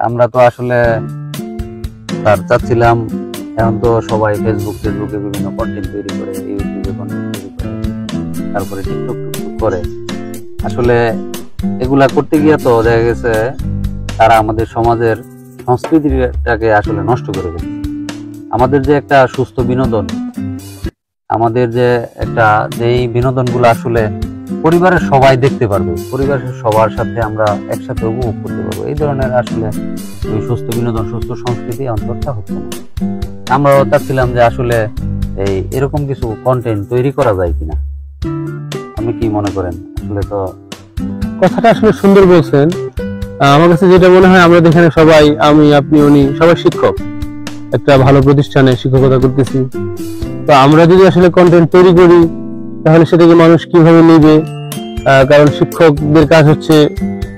আমরা তো আসলে তার চাচ্ছিলাম, এখন তো সবাই ফেসবুকে বিভিন্ন কন্টেন্ট তৈরি করে, ইউটিউবে কন্টেন্ট তৈরি করে, তারপরে টিকটক করে। আসলে এগুলা করতে গিয়ে তো দেখা গেছে তারা আমাদের সমাজের সংস্কৃতিটাকে আসলে নষ্ট করে ফেলছে। আমাদের যে একটা সুস্থ বিনোদন, আমাদের যে একটা যেই বিনোদনগুলো আসলে পরিবারের সবাই দেখতে পারবে, পরিবারের সবার সাথে আমরা একসাথে উপভোগ করতে পারবো, এই ধরনের আসলে ওই সুস্থ বিনোদন, সুস্থ সংস্কৃতি অন্তরটা হচ্ছে না। আমরাও চাচ্ছিলাম যে আসলে এরকম কিছু কন্টেন্ট তৈরি করা যায় কিনা। আপনি কি মনে করেন? আসলে তো কথাটা আসলে সুন্দর বলছেন। আমার কাছে যেটা মনে হয়, আমরা এখানে সবাই, আমি, আপনি, উনি সবাই শিক্ষক, একটা ভালো প্রতিষ্ঠানে শিক্ষকতা করতেছি। তো আমরা যদি আসলে কন্টেন্ট তৈরি করি তাহলে সেটাকে মানুষ কিভাবে নেবে? কারণ শিক্ষকদের কাজ হচ্ছে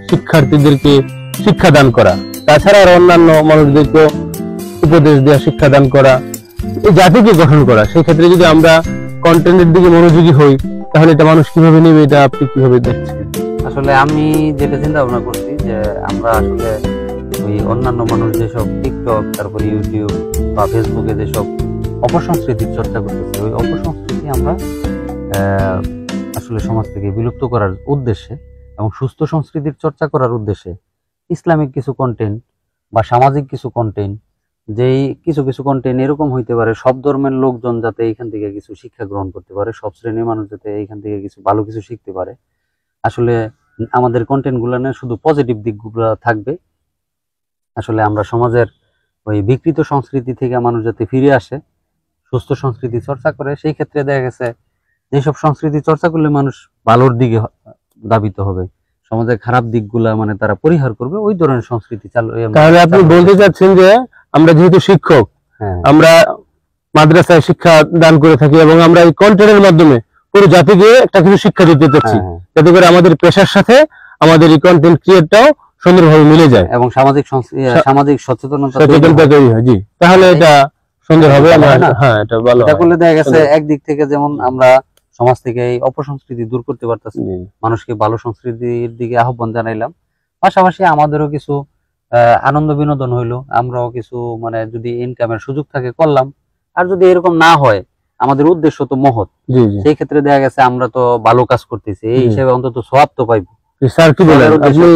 শিক্ষার্থীদেরকে শিক্ষাদান করা, তাছাড়া আর অন্যান্য মানুষদেরকে উপদেশ দেওয়া, শিক্ষাদান করা, এই জাতিকে গঠন করা। সেই ক্ষেত্রে যদি আমরা কন্টেন্টের দিকে মনোযোগী হই তাহলে এটা মানুষ কিভাবে নেবে, এটা আপনি কিভাবে দেখছেন? আসলে আমি যেটা চিন্তা ভাবনা করছি যে আমরা আসলে ওই অন্যান্য মানুষ যেসব টিকটক, তারপরে ইউটিউব বা ফেসবুকে যেসব অপসংস্কৃতির চর্চা করতেছে, ওই অপসংস্কৃতি আমরা আসলে সমাজ থেকে বিলুপ্ত করার উদ্দেশ্যে এবং সুস্থ সংস্কৃতির চর্চা করার উদ্দেশ্যে ইসলামিক কিছু কন্টেন্ট বা সামাজিক কিছু কন্টেন্ট, যেই কিছু কিছু কন্টেন্ট এরকম হইতে পারে সব ধর্মের লোকজন যাতে এইখান থেকে কিছু শিক্ষা গ্রহণ করতে পারে, সব শ্রেণীর মানুষ যাতে এইখান থেকে কিছু ভালো কিছু শিখতে পারে। আসলে আমাদের কন্টেন্ট গুলো না শুধু পজিটিভ দিকগুলো থাকবে, আসলে আমরা সমাজের ওই বিকৃত সংস্কৃতি থেকে মানুষ যাতে ফিরে আসে, সুস্থ সংস্কৃতি চর্চা করে। সেই ক্ষেত্রে দেখা গেছে যেসব সংস্কৃতি চর্চা করলে মানুষ ভালোর দিকে ধাবিত হবে, সমাজের খারাপ দিকগুলা মানে তারা পরিহার করবে, ওই ধরনের সংস্কৃতি চালু। তাহলে আপনি বলতে চাচ্ছেন যে আমরা যেহেতু শিক্ষক, আমরা মাদ্রাসায় শিক্ষা দান করে থাকি এবং আমরা এই কন্টেন্টের মাধ্যমে পুরো জাতিকে একটা কিছু শিক্ষা দিতে চাচ্ছি, যাতে করে আমাদের পেশার সাথে আমাদের এই কন্টেন্ট ক্রিয়েটটাও সুন্দরভাবে মিলে যায় এবং সামাজিক সচেতনতা তৈরি হয়। জি, তাহলে এটা সুন্দর হবে। হ্যাঁ, এটা ভালো। এটা করলে দেখা গেছে একদিক থেকে যেমন আমরা সমাজ থেকে এই অপসংস্কৃতি দূর করতে পারতেছি, মানুষকে ভালো সংস্কৃতির দিকে আহ্বান জানাইলাম, পাশাপাশি আমাদেরও কিছু আনন্দ বিনোদন হইলো, আমরাও কিছু মানে যদি ইনকামের সুযোগ থাকে করলাম। আর যদি এরকম না হয়, আমাদের উদ্দেশ্য তো মহৎ, সেই ক্ষেত্রে দেখা গেছে আমরা তো ভালো কাজ করতেছি, এই হিসেবে অন্তত সওয়াব তো পাইবো। স্যার কি বলেন আপনি?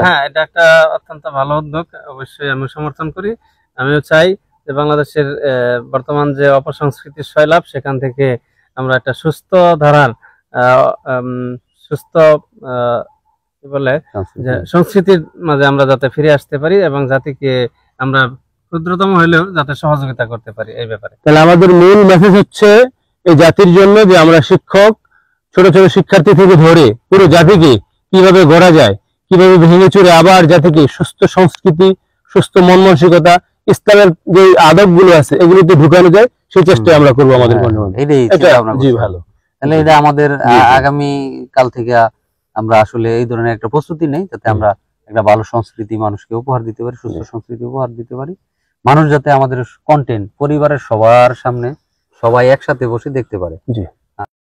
হ্যাঁ, এটা একটা অত্যন্ত ভালো উদ্যোগ, অবশ্যই আমি সমর্থন করি। আমিও চাই যে বাংলাদেশের বর্তমান যে অপসংস্কৃতির সয়লাভ, সেখান থেকে আমরা একটা সুস্থ ধারার সুস্থ কি বলে যে সংস্কৃতির মাঝে আমরা যাতে ফিরে আসতে পারি এবং জাতিকে আমরা ক্ষুদ্রতম হইলেও যাতে সহযোগিতা করতে পারি এই ব্যাপারে। তাহলে আমাদের মূল মেসেজ হচ্ছে এই জাতির জন্য যে আমরা শিক্ষক, ছোট ছোট শিক্ষার্থী থেকে ধরে পুরো জাতিকে কিভাবে গড়া যায়, কিভাবে ভেঙে চুরে আবার জাতিকে সুস্থ সংস্কৃতি, সুস্থ মন মানসিকতা, ইসলামের যে আদব গুলো আছে এগুলিতে ঢুকানো যায়, সেই চেষ্টা আমরা করবো আমাদের মনে। জি, ভালো। তাহলে এটা আমাদের আগামী কাল থেকে আমরা আসলে এই ধরনের একটা প্রস্তুতি নেই, যাতে আমরা একটা ভালো সংস্কৃতি মানুষকে উপহার দিতে পারি, সুস্থ সংস্কৃতি উপহার দিতে পারি। মানুষ যাতে আমাদের কন্টেন্ট পরিবারের সবার সামনে সবাই একসাথে বসে দেখতে পারে।